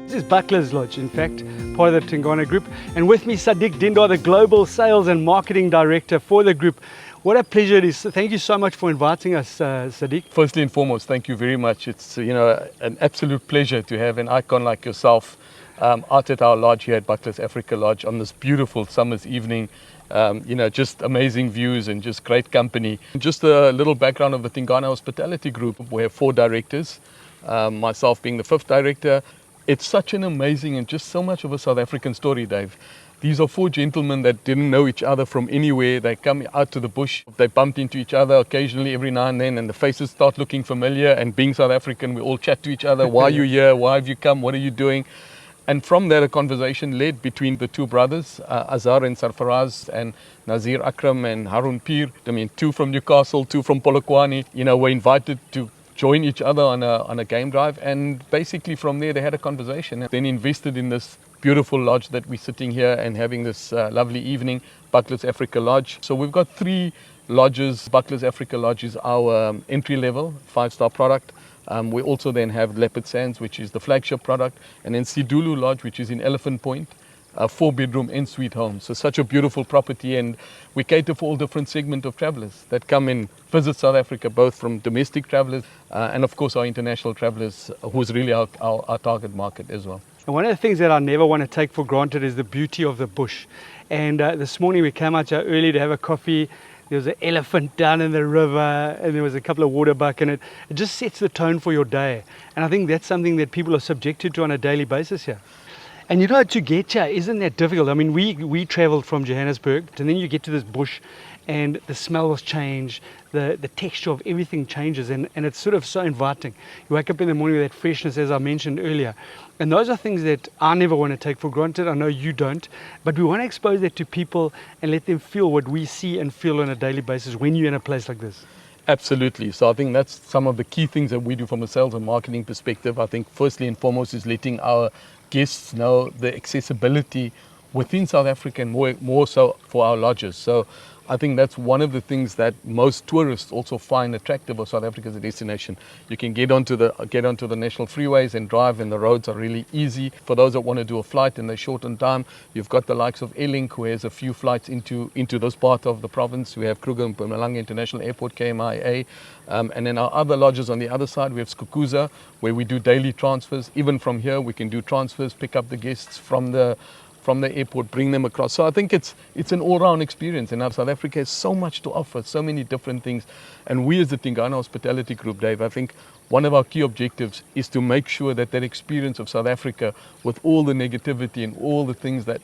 This is Buckler's Lodge, in fact, part of the Tingana group. And with me, Sadiq Dindar, the Global Sales and Marketing Director for the group. What a pleasure it is. Thank you so much for inviting us, Sadiq. Firstly and foremost, thank you very much. It's an absolute pleasure to have an icon like yourself out at our lodge here at Buckler's Africa Lodge on this beautiful summer's evening. Just amazing views and just great company. Just a little background of the Tingana Hospitality Group. We have 4 directors, myself being the 5th director. It's such an amazing and just so much of a South African story, Dave. These are 4 gentlemen that didn't know each other from anywhere. They come out to the bush. They bumped into each other occasionally every now and then, and the faces start looking familiar. And being South African, we all chat to each other. Why are you here? Why have you come? What are you doing? And from there, a conversation led between the 2 brothers, Azar and Sarfaraz, and Nazir Akram and Harun Pir. 2 from Newcastle, 2 from Polokwane. Were invited to join each other on a game drive, and basically from there they had a conversation and then invested in this beautiful lodge that we're sitting here and having this lovely evening, Buckler's Africa Lodge. So we've got 3 lodges. Buckler's Africa Lodge is our entry-level 5-star product. We also then have Leopard Sands, which is the flagship product, and then Sidulu Lodge, which is in Elephant Point, a 4-bedroom en-suite home. So such a beautiful property, and we cater for all different segments of travelers that come and visit South Africa, both from domestic travelers and of course our international travelers, who's really our target market as well. And one of the things that I never want to take for granted is the beauty of the bush. And this morning we came out here early to have a coffee. There was an elephant down in the river, and there was a couple of water buck, and it just sets the tone for your day. And I think that's something that people are subjected to on a daily basis here. And to get here isn't that difficult. We traveled from Johannesburg, and then you get to this bush and the smells change, the texture of everything changes, and it's sort of so inviting. You wake up in the morning with that freshness, as I mentioned earlier. And those are things that I never want to take for granted. I know you don't, but we want to expose that to people and let them feel what we see and feel on a daily basis when you're in a place like this. Absolutely. So I think that's some of the key things that we do from a sales and marketing perspective. I think firstly and foremost is letting our guests know the accessibility within South Africa and more so for our lodges. So I think that's one of the things that most tourists also find attractive of South Africa as a destination. You can get onto the national freeways and drive, and the roads are really easy. For those that want to do a flight and they're short on time, you've got the likes of Airlink, who has a few flights into this part of the province. We have Kruger International Airport, KMIA, and then our other lodges on the other side, we have Skukuza, where we do daily transfers. Even from here, we can do transfers, pick up the guests from the airport, bring them across. So I think it's an all-round experience, and South Africa has so much to offer, so many different things. And we as the Tingana Hospitality Group, Dave, I think one of our key objectives is to make sure that experience of South Africa, with all the negativity and all the things that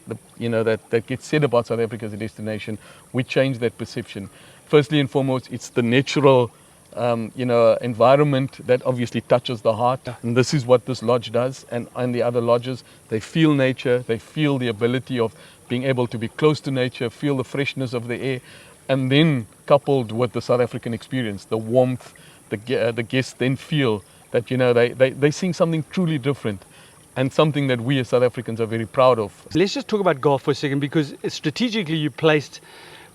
get said about South Africa as a destination, we change that perception. Firstly and foremost, it's the natural environment that obviously touches the heart, and this is what this lodge does. And the other lodges, they feel nature, they feel the ability of being able to be close to nature, feel the freshness of the air, and then coupled with the South African experience, the warmth, the guests then feel that they're seeing something truly different, and something that we as South Africans are very proud of. Let's just talk about golf for a second, because strategically you placed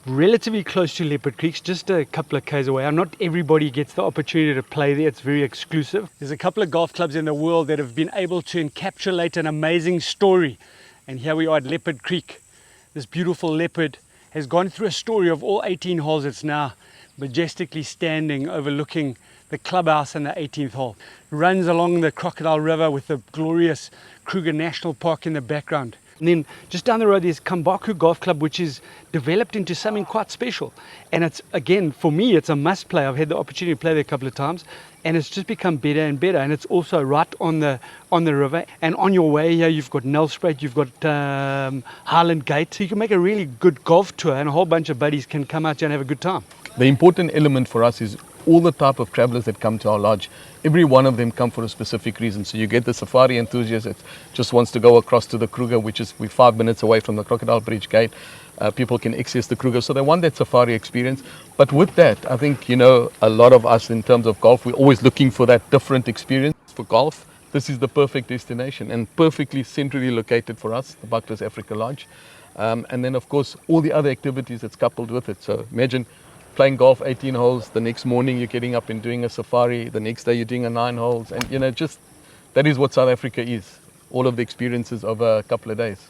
relatively close to Leopard Creek, just a couple of k's away. Not everybody gets the opportunity to play there. It's very exclusive. There's a couple of golf clubs in the world that have been able to encapsulate an amazing story. And here we are at Leopard Creek. This beautiful leopard has gone through a story of all 18 holes. It's now majestically standing overlooking the clubhouse and the 18th hole. Runs along the Crocodile River with the glorious Kruger National Park in the background. And then just down the road there's Kaku Golf Club, which is developed into something quite special. And it's, again, for me, it's a must play. I've had the opportunity to play there a couple of times, and it's just become better and better. And it's also right on the river. And on your way here, you've got Nelspruit, you've got Highland Gate. So you can make a really good golf tour, and a whole bunch of buddies can come out here and have a good time. The important element for us is all the type of travelers that come to our lodge. Every one of them come for a specific reason. So you get the safari enthusiast that just wants to go across to the Kruger, which is we're 5 minutes away from the Crocodile Bridge Gate. People can access the Kruger, so they want that safari experience. But with that, I think a lot of us in terms of golf, we're always looking for that different experience. For golf, this is the perfect destination and perfectly centrally located for us, the Buckler's Africa Lodge. And then of course all the other activities that's coupled with it. So imagine playing golf 18 holes, the next morning you're getting up and doing a safari, the next day you're doing a 9 holes, and just that is what South Africa is. all of the experiences over a couple of days.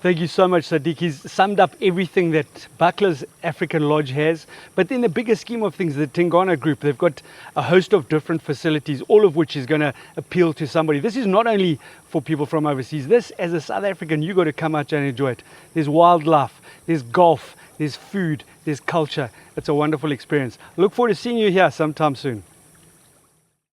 Thank you so much, Sadiq. He's summed up everything that Buckler's African Lodge has. But in the bigger scheme of things, the Tingana group, they've got a host of different facilities, all of which is going to appeal to somebody. This is not only for people from overseas. This, as a South African, you got to come out and enjoy it. There's wildlife, there's golf, there's food, there's culture. It's a wonderful experience. Look forward to seeing you here sometime soon.